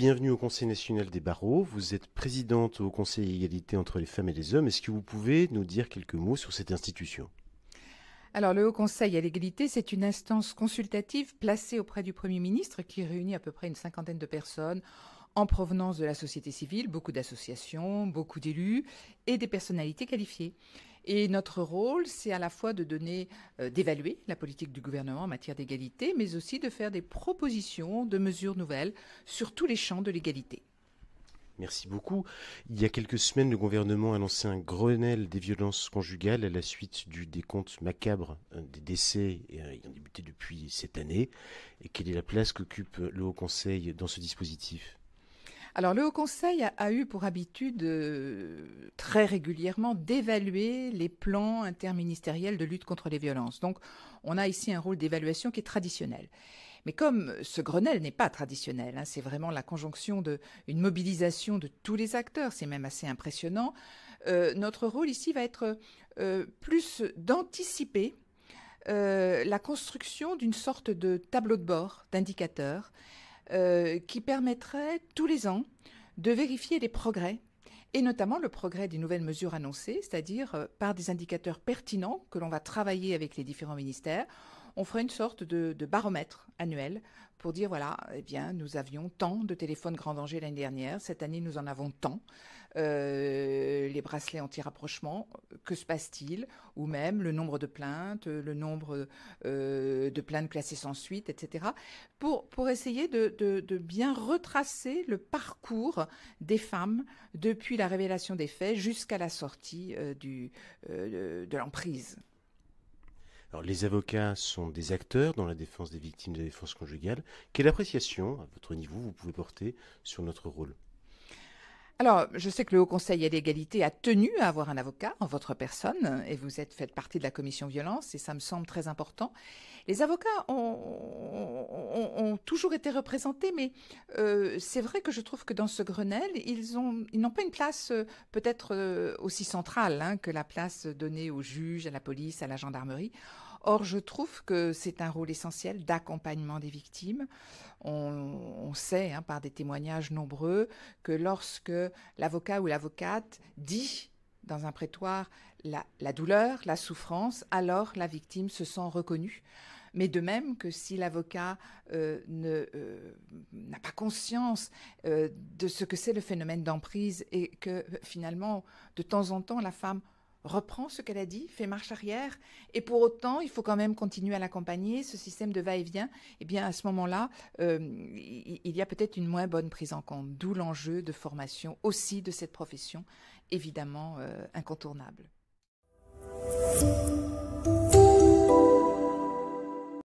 bienvenue au Conseil national des barreaux. Vous êtes présidente au Conseil égalité entre les femmes et les hommes. Est-ce que vous pouvez nous dire quelques mots sur cette institution? Alors, le Haut Conseil à l'égalité, c'est une instance consultative placée auprès du Premier ministre qui réunit à peu près une cinquantaine de personnes en provenance de la société civile, beaucoup d'associations, beaucoup d'élus et des personnalités qualifiées. Et notre rôle, c'est à la fois de d'évaluer la politique du gouvernement en matière d'égalité, mais aussi de faire des propositions de mesures nouvelles sur tous les champs de l'égalité. Merci beaucoup. Il y a quelques semaines, le gouvernement a annoncé un Grenelle des violences conjugales à la suite du décompte macabre des décès ayant débuté depuis cette année. Et quelle est la place qu'occupe le Haut Conseil dans ce dispositif? Alors, le Haut Conseil a eu pour habitude très régulièrement d'évaluer les plans interministériels de lutte contre les violences. Donc, on a ici un rôle d'évaluation qui est traditionnel. Mais comme ce Grenelle n'est pas traditionnel, c'est vraiment la conjonction d'une mobilisation de tous les acteurs, c'est même assez impressionnant, notre rôle ici va être plus d'anticiper la construction d'une sorte de tableau de bord, d'indicateurs, qui permettrait tous les ans de vérifier les progrès, et notamment le progrès des nouvelles mesures annoncées, c'est-à-dire par des indicateurs pertinents que l'on va travailler avec les différents ministères. On fera une sorte de baromètre annuel pour dire, voilà, eh bien, nous avions tant de téléphones grand danger l'année dernière, cette année nous en avons tant. Les bracelets anti-rapprochement, que se passe-t-il? Ou même le nombre de plaintes, le nombre de plaintes classées sans suite, etc. Pour essayer de bien retracer le parcours des femmes depuis la révélation des faits jusqu'à la sortie de l'emprise. Alors, les avocats sont des acteurs dans la défense des victimes de la défense conjugale. Quelle appréciation, à votre niveau, vous pouvez porter sur notre rôle? Alors, je sais que le Haut Conseil à l'égalité a tenu à avoir un avocat en votre personne, et vous faites partie de la commission violence, et ça me semble très important. Les avocats ont toujours été représentés, mais c'est vrai que je trouve que dans ce Grenelle, ils n'ont pas une place peut-être aussi centrale que la place donnée aux juges, à la police, à la gendarmerie. Or, je trouve que c'est un rôle essentiel d'accompagnement des victimes. On sait, par des témoignages nombreux, que lorsque l'avocat ou l'avocate dit dans un prétoire la douleur, la souffrance, alors la victime se sent reconnue. Mais de même que si l'avocat n'a pas conscience de ce que c'est le phénomène d'emprise et que finalement, de temps en temps, la femme reprend ce qu'elle a dit, fait marche arrière, et pour autant, il faut quand même continuer à l'accompagner, ce système de va-et-vient, eh bien, à ce moment-là, il y a peut-être une moins bonne prise en compte, d'où l'enjeu de formation aussi de cette profession, évidemment incontournable.